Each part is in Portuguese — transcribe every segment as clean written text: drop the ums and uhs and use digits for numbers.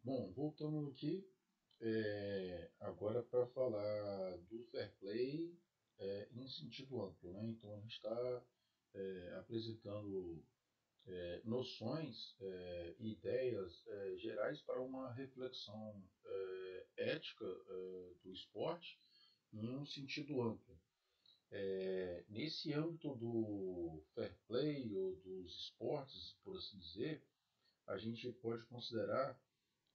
Bom, voltando aqui, agora para falar do fair play em sentido amplo, né? Então a gente está apresentando noções e ideias gerais para uma reflexão ética do esporte em um sentido amplo. Nesse âmbito do fair play ou dos esportes, por assim dizer, a gente pode considerar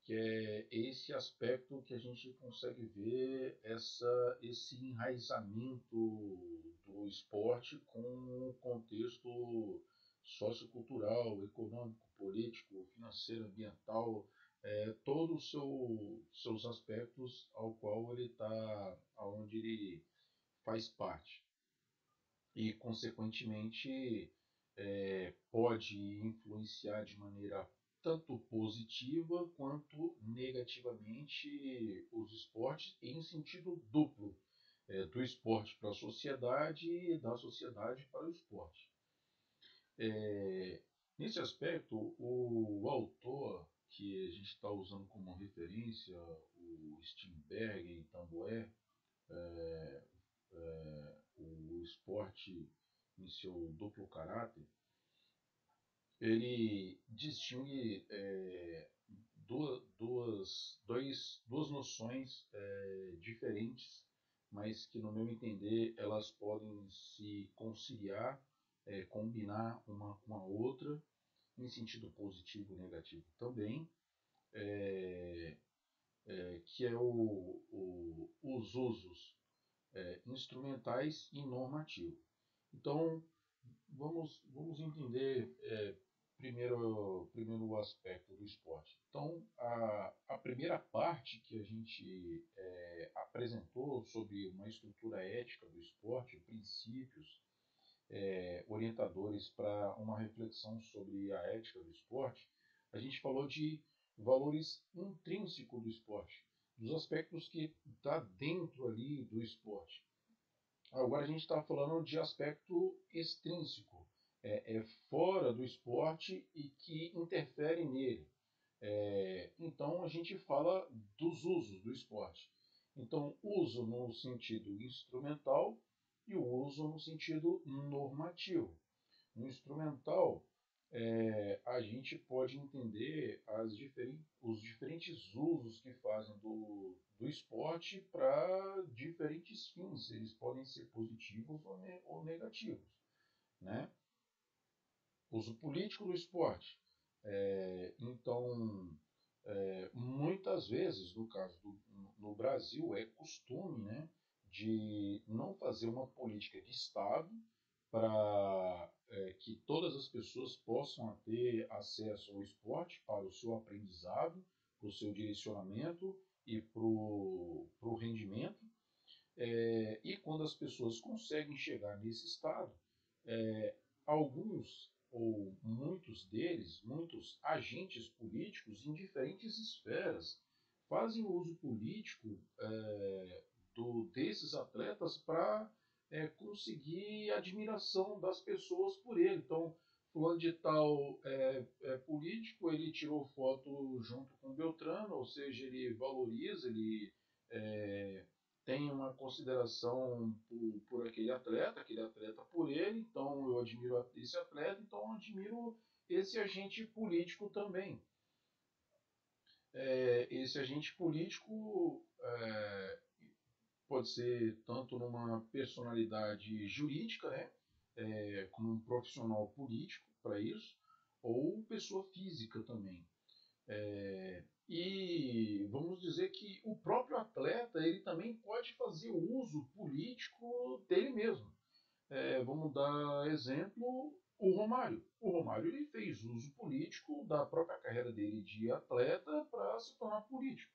que é esse aspecto que a gente consegue ver esse enraizamento do esporte com o contexto sociocultural, econômico, político, financeiro, ambiental, todos os seus aspectos ao qual ele está, aonde ele faz parte e, consequentemente, pode influenciar de maneira tanto positiva quanto negativamente os esportes em sentido duplo, do esporte para a sociedade e da sociedade para o esporte. Nesse aspecto, o autor que a gente está usando como referência, o Steinberg e Tamboé, o esporte em seu duplo caráter, ele distingue duas noções diferentes, mas que, no meu entender, elas podem se conciliar, combinar uma com a outra, em sentido positivo e negativo também, que é os usos instrumentais e normativo. Então, vamos entender primeiro o aspecto do esporte. Então, a primeira parte que a gente apresentou sobre uma estrutura ética do esporte, princípios orientadores para uma reflexão sobre a ética do esporte, a gente falou de valores intrínsecos do esporte, dos aspectos que está dentro ali do esporte. Agora a gente está falando de aspecto extrínseco, fora do esporte e que interfere nele. Então a gente fala dos usos do esporte. Então, uso no sentido instrumental e o uso no sentido normativo. No instrumental, a gente pode entender os diferentes usos que fazem do esporte para diferentes fins. Eles podem ser positivos ou negativos. Né? Uso político do esporte. Então, muitas vezes, no Brasil, é costume, né, de não fazer uma política de Estado para que todas as pessoas possam ter acesso ao esporte para o seu aprendizado, para o seu direcionamento e para o rendimento. E quando as pessoas conseguem chegar nesse estado, alguns ou muitos deles, muitos agentes políticos em diferentes esferas, fazem uso político desses atletas para conseguir a admiração das pessoas por ele. Então, fulano de tal político, ele tirou foto junto com Beltrano, ou seja, ele valoriza, ele tem uma consideração por aquele atleta por ele, então eu admiro esse atleta, então eu admiro esse agente político também. Esse agente político pode ser tanto numa personalidade jurídica, né, como um profissional político para isso, ou pessoa física também. E vamos dizer que o próprio atleta ele também pode fazer uso político dele mesmo. Vamos dar exemplo o Romário. O Romário ele fez uso político da própria carreira dele de atleta para se tornar político.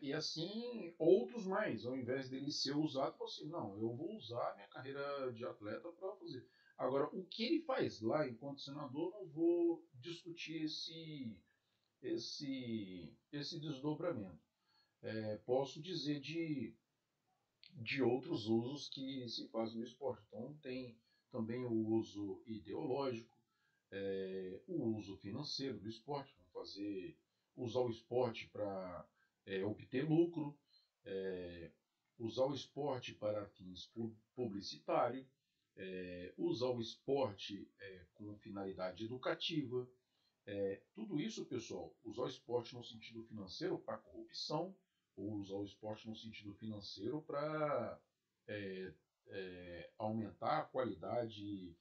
E assim outros mais, ao invés dele ser usado, assim, não, eu vou usar minha carreira de atleta para fazer. Agora, o que ele faz lá enquanto senador, não vou discutir esse desdobramento. Posso dizer de outros usos que se fazem no esporte. Então, tem também o uso ideológico, o uso financeiro do esporte, vamos fazer usar o esporte para obter lucro, usar o esporte para fins publicitários, usar o esporte com finalidade educativa. Tudo isso, pessoal, usar o esporte no sentido financeiro para corrupção, ou usar o esporte no sentido financeiro para aumentar a qualidade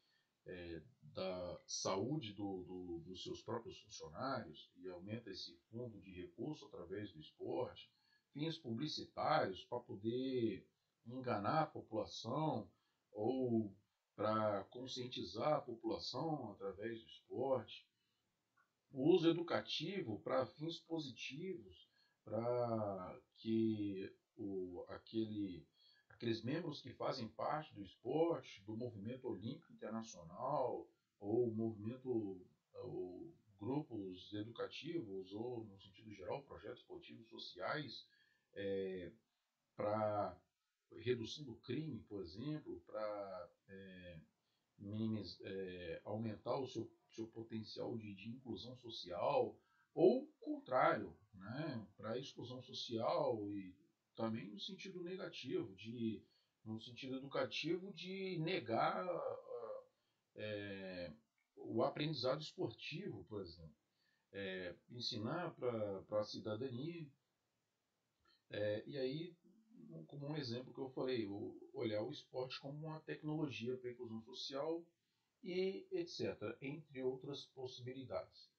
da saúde dos seus próprios funcionários e aumenta esse fundo de recurso através do esporte, fins publicitários para poder enganar a população ou para conscientizar a população através do esporte, o uso educativo para fins positivos, para que aqueles membros que fazem parte do esporte, do movimento olímpico internacional, ou movimento, ou grupos educativos, ou no sentido geral, projetos esportivos sociais, para redução do crime, por exemplo, para aumentar o seu potencial de inclusão social, ou o contrário, né, para exclusão social e também no sentido negativo, no sentido educativo de negar o aprendizado esportivo, por exemplo. Ensinar para a cidadania, e aí, como um exemplo que eu falei, olhar o esporte como uma tecnologia para a inclusão social e etc., entre outras possibilidades.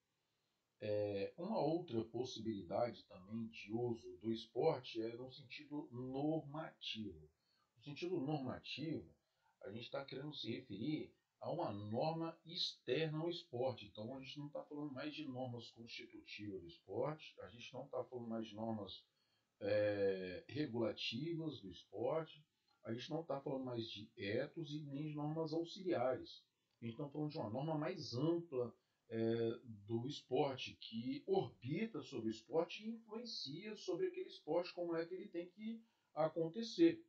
Uma outra possibilidade também de uso do esporte é no sentido normativo. No sentido normativo, a gente está querendo se referir a uma norma externa ao esporte. Então, a gente não está falando mais de normas constitutivas do esporte, a gente não está falando mais de normas regulativas do esporte, a gente não está falando mais de etos e nem de normas auxiliares. A gente está falando de uma norma mais ampla do esporte, que orbita sobre o esporte e influencia sobre aquele esporte, como é que ele tem que acontecer.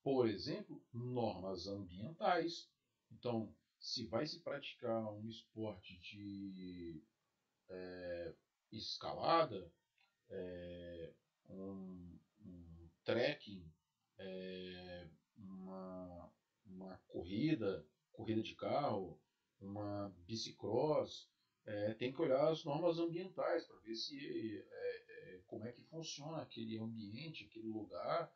Por exemplo, normas ambientais. Então, se vai se praticar um esporte de escalada, um trekking, uma corrida de carro, uma bicicross, tem que olhar as normas ambientais para ver se como é que funciona aquele ambiente, aquele lugar,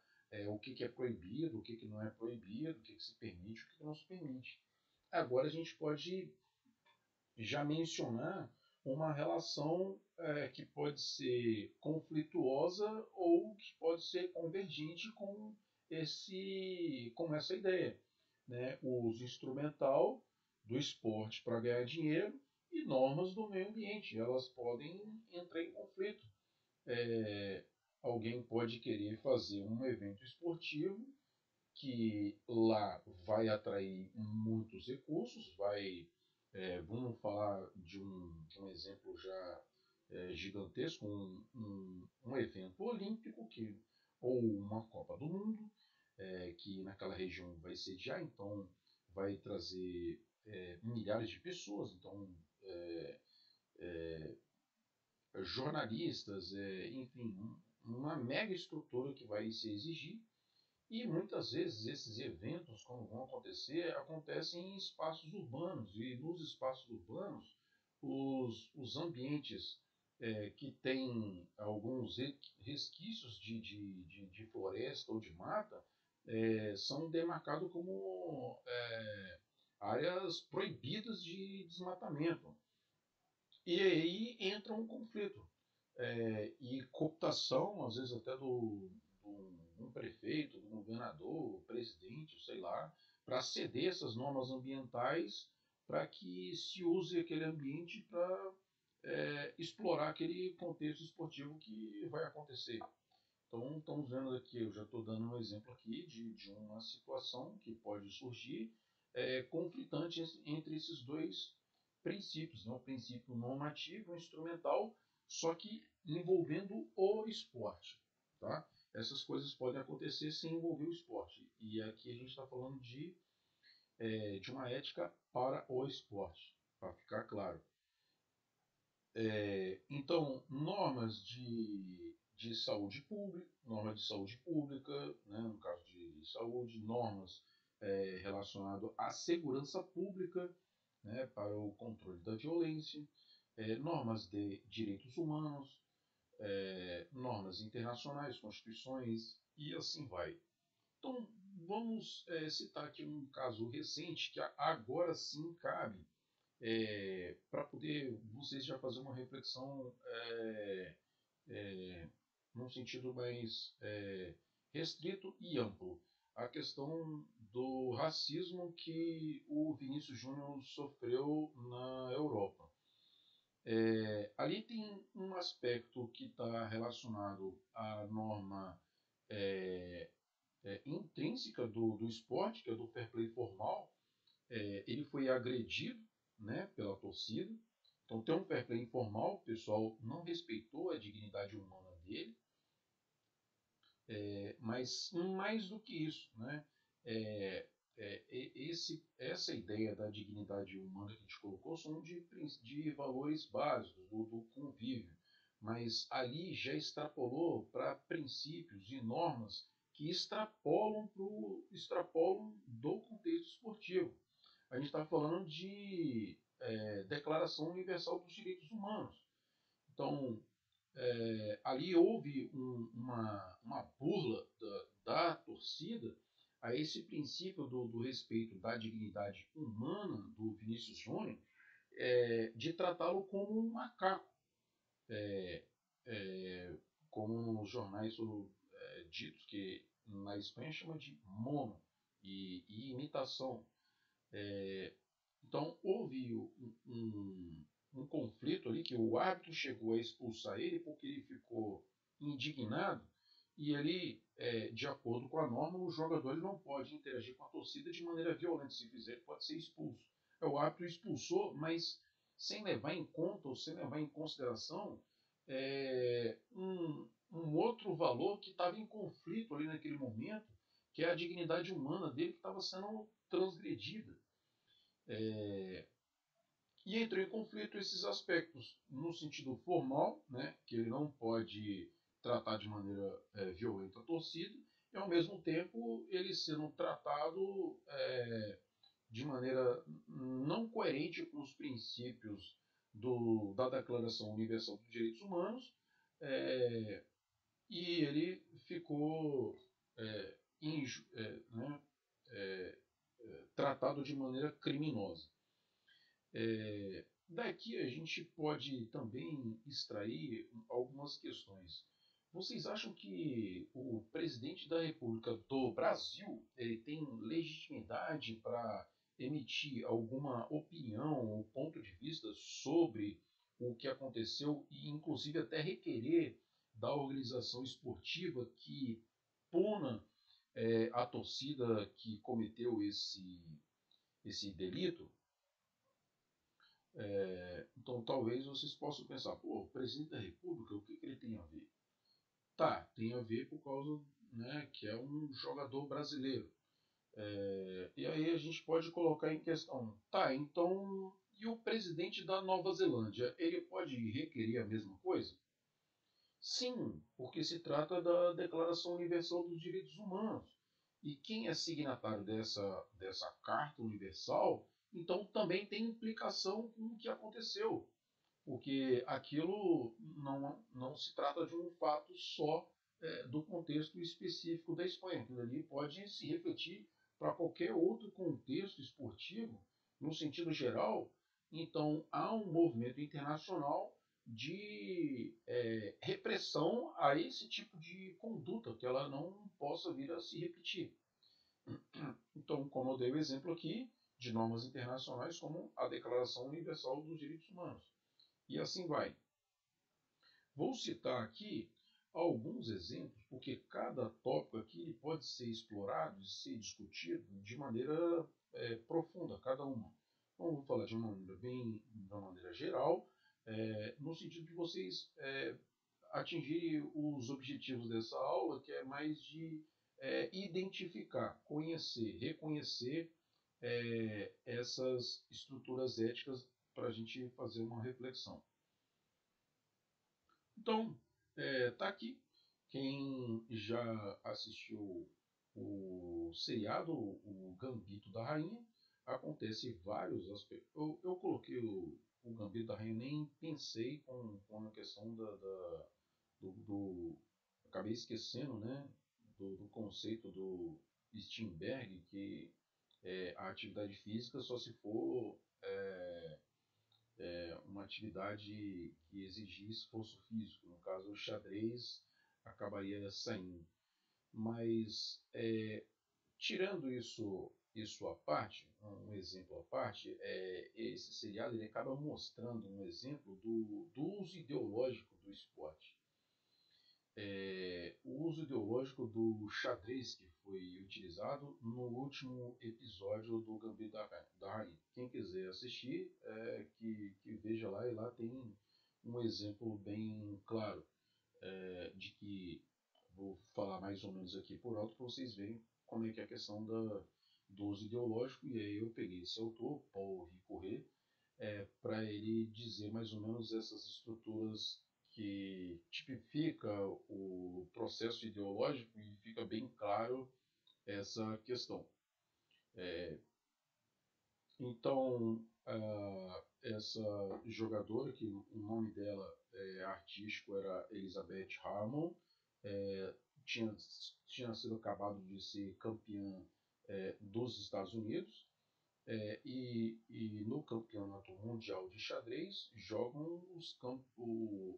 o que é proibido, o que não é proibido, o que se permite, o que não se permite. Agora a gente pode já mencionar uma relação que pode ser conflituosa ou que pode ser convergente com essa ideia, né? O uso instrumental do esporte para ganhar dinheiro e normas do meio ambiente, elas podem entrar em conflito. Alguém pode querer fazer um evento esportivo que lá vai atrair muitos recursos, vamos falar de um exemplo já gigantesco, um evento olímpico ou uma Copa do Mundo, que naquela região vai sediar, então vai trazer milhares de pessoas, então jornalistas, enfim, uma mega estrutura que vai se exigir. E muitas vezes esses eventos, quando vão acontecer, acontecem em espaços urbanos. E nos espaços urbanos, os ambientes que têm alguns resquícios de floresta ou de mata são demarcados como áreas proibidas de desmatamento. E aí entra um conflito. E cooptação, às vezes até do prefeito, do governador, presidente, sei lá, para ceder essas normas ambientais para que se use aquele ambiente para explorar aquele contexto esportivo que vai acontecer. Então, estamos vendo aqui, eu já estou dando um exemplo aqui de uma situação que pode surgir conflitante entre esses dois princípios, né? O princípio normativo e instrumental, só que envolvendo o esporte. Tá? Essas coisas podem acontecer sem envolver o esporte. E aqui a gente está falando de uma ética para o esporte, para ficar claro. Então, normas de saúde pública, né, no caso de saúde, normas relacionadas à segurança pública, né, para o controle da violência, normas de direitos humanos, normas internacionais, constituições e assim vai. Então, vamos citar aqui um caso recente que agora sim cabe para poder vocês já fazer uma reflexão num sentido mais restrito e amplo. A questão do racismo que o Vinícius Júnior sofreu na Europa. Ali tem um aspecto que está relacionado à norma intrínseca do esporte, que é do fair play formal. Ele foi agredido, né, pela torcida. Então tem um fair play informal, o pessoal não respeitou a dignidade humana dele, mas mais do que isso, né, essa ideia da dignidade humana que a gente colocou são de valores básicos do convívio, mas ali já extrapolou para princípios e normas que extrapolam do contexto esportivo. A gente está falando de Declaração Universal dos Direitos Humanos. Então, ali houve uma burla da torcida a esse princípio do respeito da dignidade humana do Vinícius Júnior, de tratá-lo como um macaco, como nos jornais ditos que na Espanha chama de mono e imitação. Então houve um conflito ali que o árbitro chegou a expulsar ele porque ele ficou indignado e ele, de acordo com a norma, o jogador ele não pode interagir com a torcida de maneira violenta. Se fizer, ele pode ser expulso. O árbitro expulsou, mas sem levar em conta ou sem levar em consideração um outro valor que estava em conflito ali naquele momento, que é a dignidade humana dele que estava sendo transgredida. E entrou em conflito esses aspectos no sentido formal, né, que ele não pode tratar de maneira violenta a torcida, e ao mesmo tempo ele sendo tratado de maneira não coerente com os princípios da Declaração Universal dos Direitos Humanos, e ele ficou né, tratado de maneira criminosa. Daqui a gente pode também extrair algumas questões. Vocês acham que o presidente da República do Brasil ele tem legitimidade para emitir alguma opinião ou ponto de vista sobre o que aconteceu e inclusive até requerer da organização esportiva que puna a torcida que cometeu esse delito? Então talvez vocês possam pensar, pô, o presidente da República, o que ele tem a ver? Tá, tem a ver por causa, né, que é um jogador brasileiro. E aí a gente pode colocar em questão, tá, então, e o presidente da Nova Zelândia, ele pode requerer a mesma coisa? Sim, porque se trata da Declaração Universal dos Direitos Humanos. E quem é signatário dessa Carta Universal, então também tem implicação com o que aconteceu. Porque aquilo não se trata de um fato só do contexto específico da Espanha. Aquilo ali pode se refletir para qualquer outro contexto esportivo, no sentido geral. Então, há um movimento internacional de repressão a esse tipo de conduta, que ela não possa vir a se repetir. Então, como eu dei o exemplo aqui, de normas internacionais como a Declaração Universal dos Direitos Humanos. E assim vai. Vou citar aqui alguns exemplos, porque cada tópico aqui pode ser explorado e ser discutido de maneira profunda, cada uma. Então, vou falar de uma maneira geral, no sentido de vocês atingirem os objetivos dessa aula, que é mais de identificar, conhecer, reconhecer essas estruturas éticas para a gente fazer uma reflexão. Então, tá aqui. Quem já assistiu o seriado, o Gambito da Rainha, acontece vários aspectos. Eu coloquei o Gambito da Rainha, nem pensei com a questão do. Acabei esquecendo, né? Do conceito do Steinberg, que a atividade física só se for uma atividade que exigisse esforço físico. No caso, o xadrez acabaria saindo. Mas, tirando isso à parte, um exemplo à parte, esse seriado ele acaba mostrando um exemplo do uso ideológico do esporte. O uso ideológico do xadrez que foi utilizado no último episódio do Gambito da Rainha. Quem quiser assistir, que veja lá, e lá tem um exemplo bem claro de que, vou falar mais ou menos aqui por alto para vocês verem como é que é a questão do uso ideológico, e aí eu peguei esse autor, Paul Ricoeur, para ele dizer mais ou menos essas estruturas que tipifica o processo ideológico e fica bem claro essa questão. Então, essa jogadora, que o nome dela artístico era Elizabeth Harmon, é, tinha, tinha sido acabado de ser campeã dos Estados Unidos, e no campeonato mundial de xadrez jogam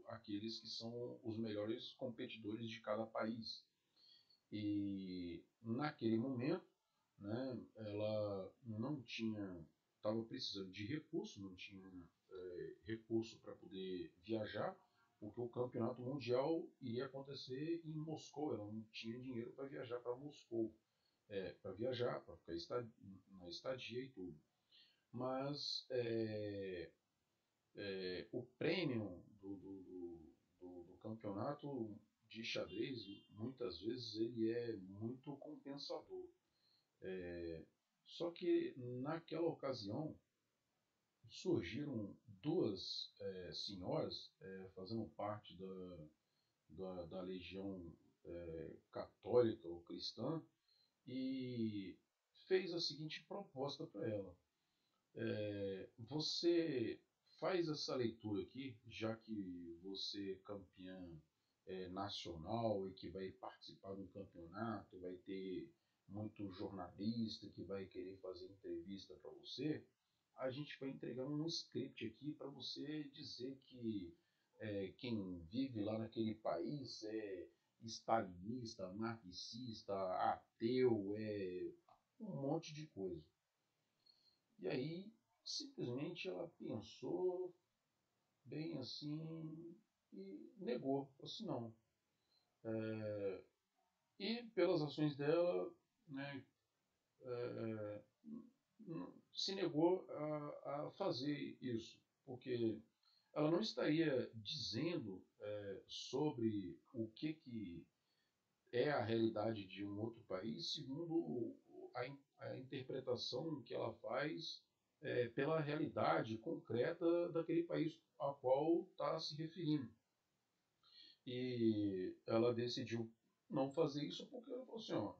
aqueles que são os melhores competidores de cada país. E naquele momento, né, ela não tinha, estava precisando de recurso, não tinha recurso para poder viajar, porque o campeonato mundial iria acontecer em Moscou, ela não tinha dinheiro para viajar para Moscou, para viajar, para ficar na estadia e tudo. Mas o prêmio do campeonato de xadrez, muitas vezes, ele é muito compensador. Só que naquela ocasião surgiram duas senhoras fazendo parte da legião católica ou cristã e fez a seguinte proposta para ela. Você faz essa leitura aqui, já que você é campeã nacional e que vai participar de um campeonato, vai ter muito jornalista que vai querer fazer entrevista para você, a gente vai entregar um script aqui para você dizer que quem vive lá naquele país é stalinista, marxista, ateu, um monte de coisa. E aí, simplesmente ela pensou bem assim e negou. Falou assim, não. E pelas ações dela, né, é, se negou a fazer isso, porque ela não estaria dizendo sobre o que é a realidade de um outro país segundo a interpretação que ela faz pela realidade concreta daquele país ao qual está se referindo. E ela decidiu não fazer isso porque ela falou assim, ó,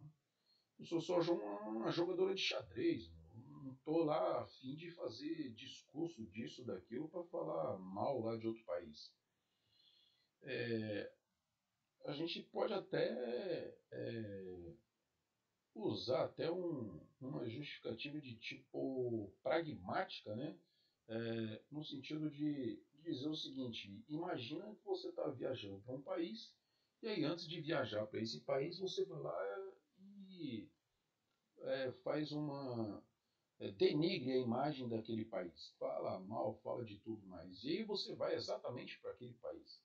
eu sou só uma jogadora de xadrez, não estou lá a fim de fazer discurso disso, daquilo, para falar mal lá de outro país. A gente pode até usar até uma justificativa de tipo pragmática, né? No sentido de dizer o seguinte: imagina que você está viajando para um país, e aí antes de viajar para esse país, você vai lá e faz denigre a imagem daquele país, fala mal, fala de tudo mais, e aí você vai exatamente para aquele país.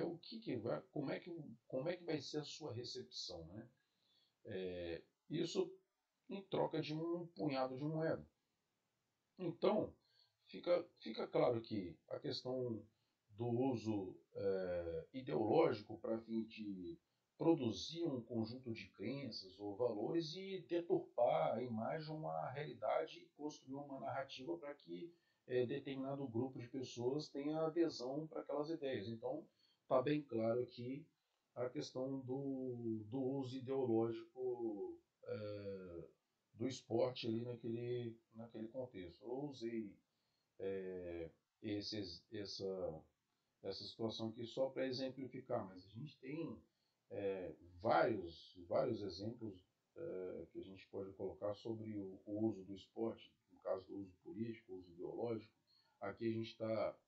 O que vai, como é que vai ser a sua recepção, né? Isso em troca de um punhado de moeda. Então, fica claro que a questão do uso ideológico para fim de produzir um conjunto de crenças ou valores e deturpar a imagem, uma realidade e construir uma narrativa para que determinado grupo de pessoas tenha adesão para aquelas ideias. Então, está bem claro aqui a questão do uso ideológico do esporte ali naquele contexto. Eu usei é, essa situação aqui só para exemplificar, mas a gente tem vários exemplos que a gente pode colocar sobre o uso do esporte, no caso do uso político, uso ideológico. Aqui a gente está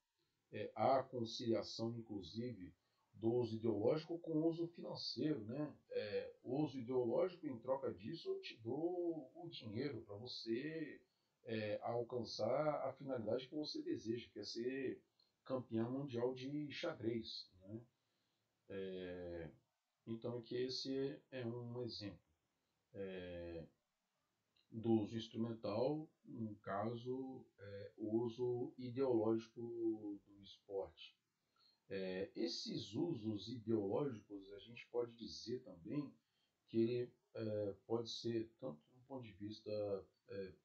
a conciliação, inclusive, do uso ideológico com o uso financeiro, né? O uso ideológico, em troca disso, eu te dou o dinheiro para você alcançar a finalidade que você deseja, que é ser campeão mundial de xadrez, né? Então, aqui esse é um exemplo do uso instrumental, no caso, o uso ideológico do esporte. Esses usos ideológicos, a gente pode dizer também que ele pode ser tanto do ponto de vista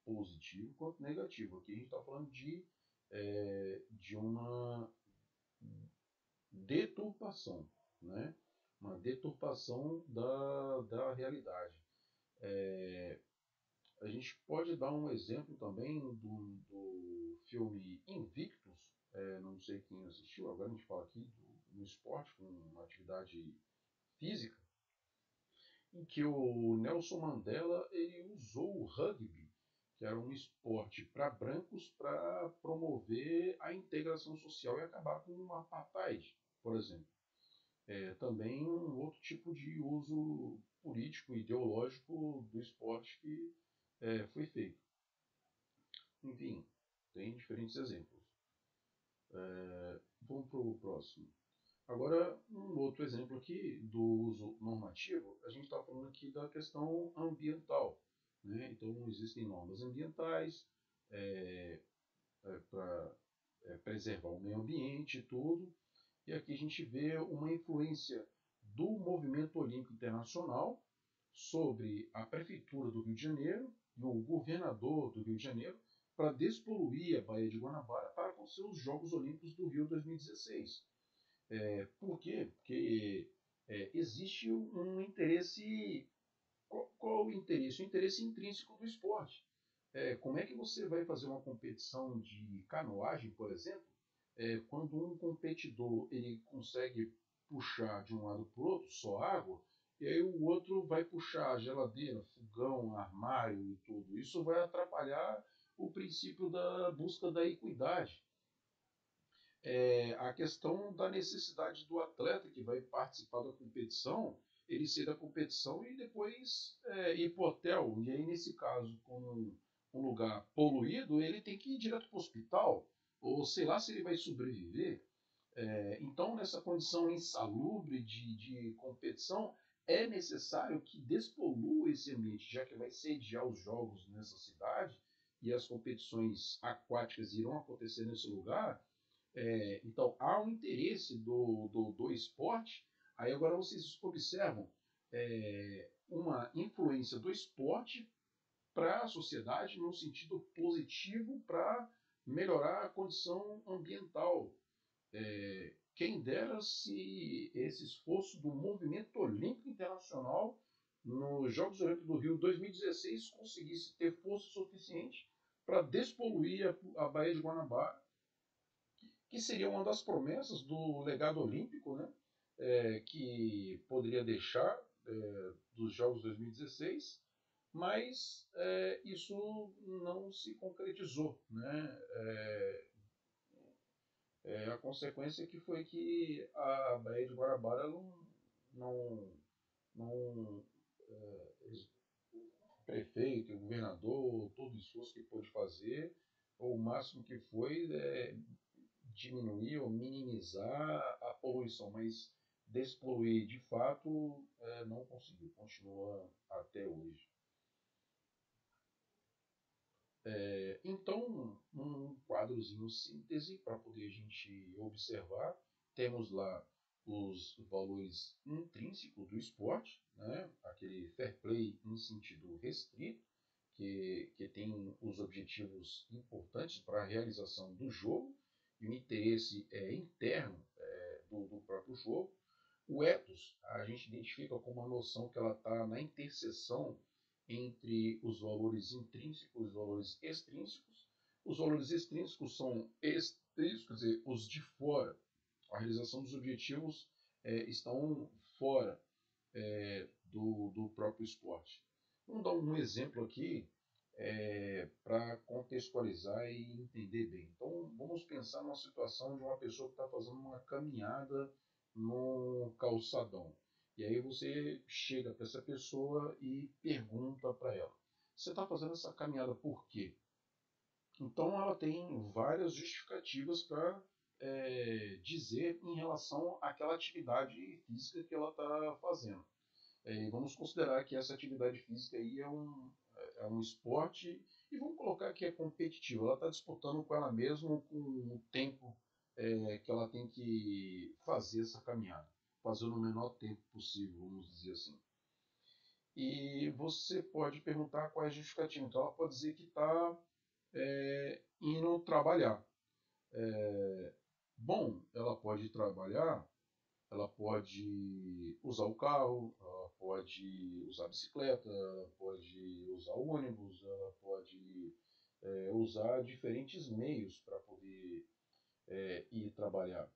positivo quanto negativo. Aqui a gente está falando de uma deturpação, né? Uma deturpação da realidade. A gente pode dar um exemplo também do filme Invictus, não sei quem assistiu, agora a gente fala aqui no esporte, com uma atividade física, em que o Nelson Mandela ele usou o rugby, que era um esporte para brancos, para promover a integração social e acabar com o apartheid, por exemplo. Também um outro tipo de uso político, ideológico do esporte que foi feito. Enfim, tem diferentes exemplos. Vamos para o próximo. Agora, um outro exemplo aqui do uso normativo, a gente está falando aqui da questão ambiental, né? Então, existem normas ambientais para preservar o meio ambiente e tudo. E aqui a gente vê uma influência do movimento olímpico internacional sobre a prefeitura do Rio de Janeiro e o governador do Rio de Janeiro para despoluir a Baía de Guanabara para acontecer os Jogos Olímpicos do Rio 2016. Por quê? Porque existe um interesse. Qual é o interesse? O interesse intrínseco do esporte. Como é que você vai fazer uma competição de canoagem, por exemplo, quando um competidor ele consegue puxar de um lado para o outro só água, e aí o outro vai puxar a geladeira, fogão, armário e tudo. Isso vai atrapalhar o princípio da busca da equidade. A questão da necessidade do atleta que vai participar da competição, ele ser da competição e depois ir para o hotel. E aí, nesse caso, com um lugar poluído, ele tem que ir direto para o hospital, ou sei lá se ele vai sobreviver. Então, nessa condição insalubre de competição, é necessário que despolua esse ambiente, já que vai sediar os jogos nessa cidade e as competições aquáticas irão acontecer nesse lugar. Então, há um interesse do esporte. Aí agora vocês observam uma influência do esporte para a sociedade no sentido positivo para melhorar a condição ambiental. Quem dera se esse esforço do movimento olímpico internacional nos Jogos Olímpicos do Rio 2016 conseguisse ter força suficiente para despoluir a Baía de Guanabara, que seria uma das promessas do legado olímpico, né? Que poderia deixar dos Jogos 2016, mas isso não se concretizou, né? A consequência que foi que a Baía de Guanabara não, não o prefeito, o governador, todo o esforço que pôde fazer, o máximo que foi diminuir ou minimizar a poluição, mas despoluir de fato não conseguiu, continua até hoje. Então, um quadrozinho síntese para poder a gente observar. Temos lá os valores intrínsecos do esporte, né? Aquele fair play em sentido restrito, que tem os objetivos importantes para a realização do jogo, e o interesse interno do próprio jogo. O ethos a gente identifica como uma noção que ela está na interseção entre os valores intrínsecos e os valores extrínsecos. Os valores extrínsecos são extrínsecos, quer dizer, os de fora. A realização dos objetivos estão fora do próprio esporte. Vamos dar um exemplo aqui para contextualizar e entender bem. Então, vamos pensar numa situação de uma pessoa que está fazendo uma caminhada no calçadão. E aí você chega para essa pessoa e pergunta para ela: você está fazendo essa caminhada por quê? Então ela tem várias justificativas para dizer em relação àquela atividade física que ela está fazendo. E vamos considerar que essa atividade física aí é um esporte e vamos colocar que é competitivo. Ela está disputando com ela mesma com o tempo que ela tem que fazer essa caminhada, fazer no menor tempo possível, vamos dizer assim. E você pode perguntar qual é a justificativa. Então ela pode dizer que está indo trabalhar. Bom, ela pode trabalhar, ela pode usar o carro, ela pode usar a bicicleta, ela pode usar o ônibus, ela pode usar diferentes meios para poder ir trabalhar.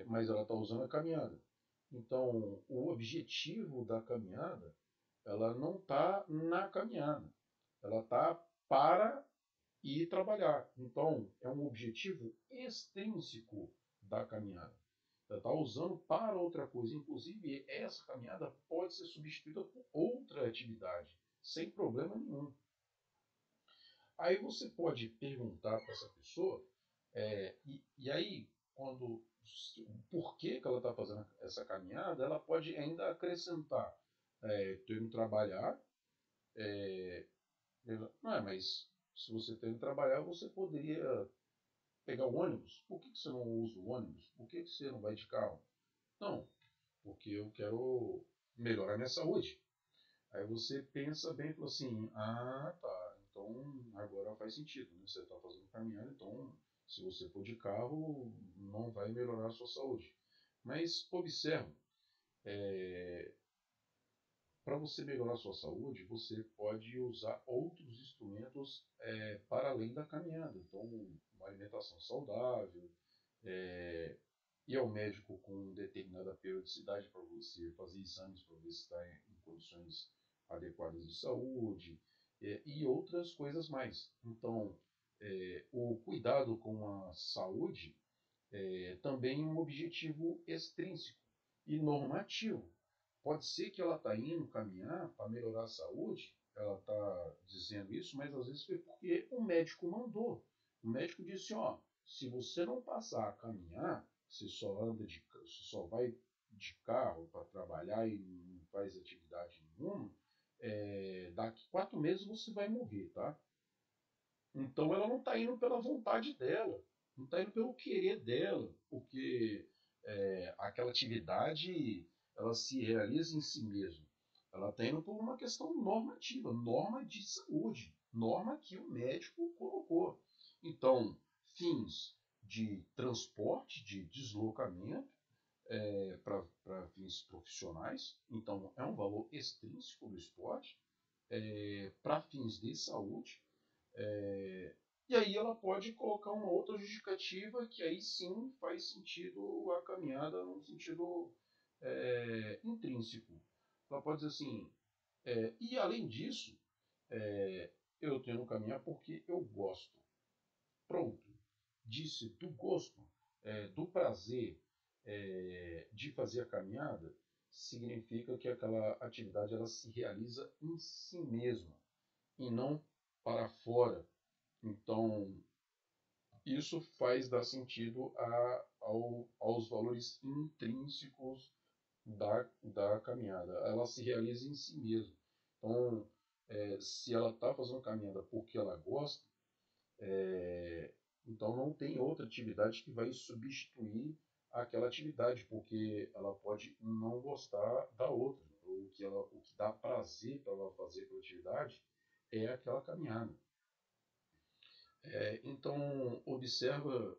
Mas ela está usando a caminhada. Então, o objetivo da caminhada, ela não está na caminhada, ela está para ir trabalhar. Então, é um objetivo extrínseco da caminhada. Ela está usando para outra coisa. Inclusive, essa caminhada pode ser substituída por outra atividade, sem problema nenhum. Aí você pode perguntar para essa pessoa, e aí, quando por que ela está fazendo essa caminhada, ela pode ainda acrescentar: estou indo trabalhar, não é, mas se você está indo trabalhar, você poderia pegar o ônibus. Por que você não usa o ônibus? Por que você não vai de carro? Não, porque eu quero melhorar minha saúde. Aí você pensa bem e fala assim: ah, tá, então agora faz sentido, né? Você está fazendo caminhada, então se você for de carro, não vai melhorar a sua saúde. Mas observe, para você melhorar a sua saúde, você pode usar outros instrumentos para além da caminhada. Então, uma alimentação saudável, ir ao médico com determinada periodicidade para você fazer exames para ver se está em condições adequadas de saúde e outras coisas mais. Então, o cuidado com a saúde é também um objetivo extrínseco e normativo. Pode ser que ela está indo caminhar para melhorar a saúde, ela está dizendo isso, mas às vezes foi porque o médico mandou. O médico disse: ó, se você não passar a caminhar, você só vai de carro para trabalhar e não faz atividade nenhuma, daqui 4 meses você vai morrer, tá? Então ela não está indo pela vontade dela, não está indo pelo querer dela, porque aquela atividade ela se realiza em si mesma. Ela está indo por uma questão normativa, norma de saúde, norma que o médico colocou. Então, fins de transporte, de deslocamento, para fins profissionais, então é um valor extrínseco do esporte, para fins de saúde, e aí ela pode colocar uma outra justificativa que aí sim faz sentido a caminhada num sentido intrínseco. Ela pode dizer assim, e além disso, eu tenho que caminhar porque eu gosto. Pronto. Disse do gosto, do prazer de fazer a caminhada, significa que aquela atividade ela se realiza em si mesma e não para fora. Então, isso faz dar sentido aos valores intrínsecos da caminhada. Ela se realiza em si mesma. Então, se ela está fazendo caminhada porque ela gosta, então não tem outra atividade que vai substituir aquela atividade, porque ela pode não gostar da outra. O que dá prazer para ela fazer aquela atividade é aquela caminhada. Então, observa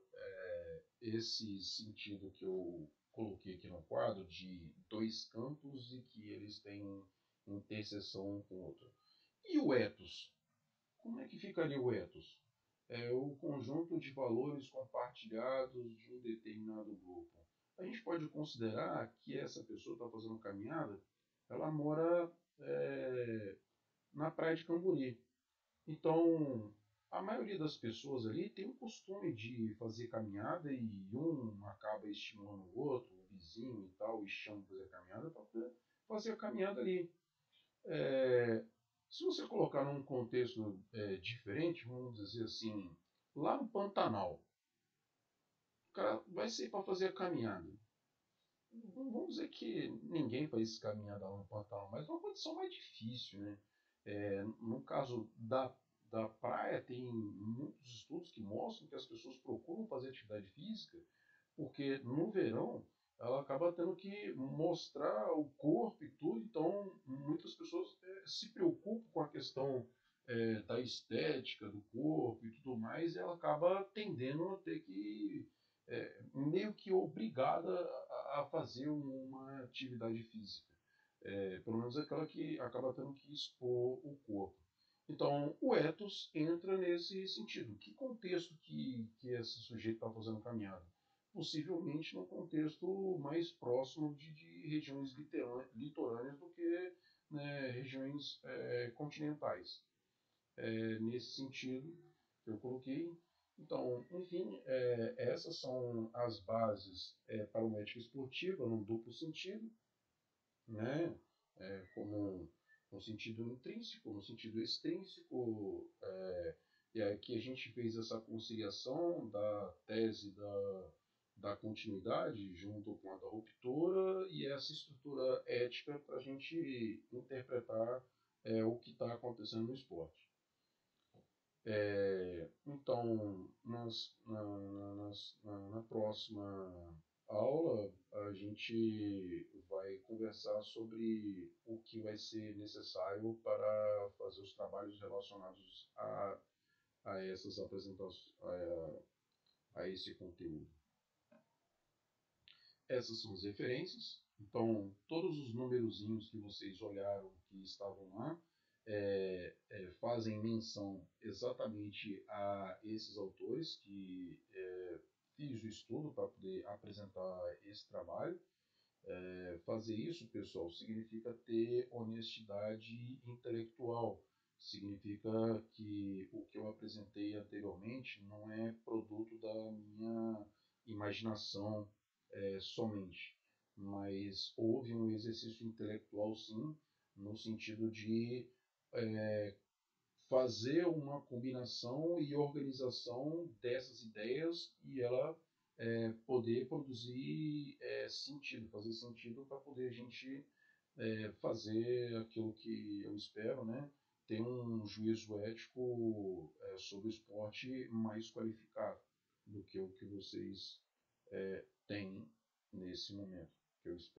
esse sentido que eu coloquei aqui no quadro de dois campos e que eles têm interseção um com o outro. E o ethos? Como é que ficaria o ethos? É o conjunto de valores compartilhados de um determinado grupo. A gente pode considerar que essa pessoa está fazendo caminhada, ela mora na praia de Cambori. Então, a maioria das pessoas ali tem o costume de fazer caminhada e um acaba estimulando o outro, o vizinho e tal, e chama para fazer caminhada para fazer a caminhada ali. É, se você colocar num contexto diferente, vamos dizer assim, lá no Pantanal, o cara vai ser para fazer a caminhada. Vamos dizer que ninguém faz caminhada lá no Pantanal, mas é uma condição mais difícil, né? No caso da praia, tem muitos estudos que mostram que as pessoas procuram fazer atividade física porque no verão ela acaba tendo que mostrar o corpo e tudo, então muitas pessoas se preocupam com a questão da estética do corpo e tudo mais, e ela acaba tendendo a ter que meio que obrigada a fazer uma atividade física. Pelo menos aquela que acaba tendo que expor o corpo. Então, o ethos entra nesse sentido. Que contexto que esse sujeito está fazendo caminhada? Possivelmente num contexto mais próximo de regiões litorâneas do que, né, regiões continentais. Nesse sentido que eu coloquei. Então, enfim, essas são as bases para uma ética esportiva, num duplo sentido, né? Como no sentido intrínseco, no sentido extrínseco, e aqui a gente fez essa conciliação da tese da continuidade junto com a da ruptura e essa estrutura ética para a gente interpretar o que está acontecendo no esporte. Então, na próxima aula, a gente vai conversar sobre o que vai ser necessário para fazer os trabalhos relacionados a essas apresentações, a esse conteúdo. Essas são as referências. Então, todos os numerozinhos que vocês olharam que estavam lá fazem menção exatamente a esses autores que fiz o estudo para poder apresentar esse trabalho. Fazer isso, pessoal, significa ter honestidade intelectual. Significa que o que eu apresentei anteriormente não é produto da minha imaginação somente, mas houve um exercício intelectual, sim, no sentido de fazer uma combinação e organização dessas ideias e ela poder produzir sentido, fazer sentido para poder a gente fazer aquilo que eu espero, né? Ter um juízo ético sobre o esporte mais qualificado do que o que vocês têm nesse momento, que eu espero.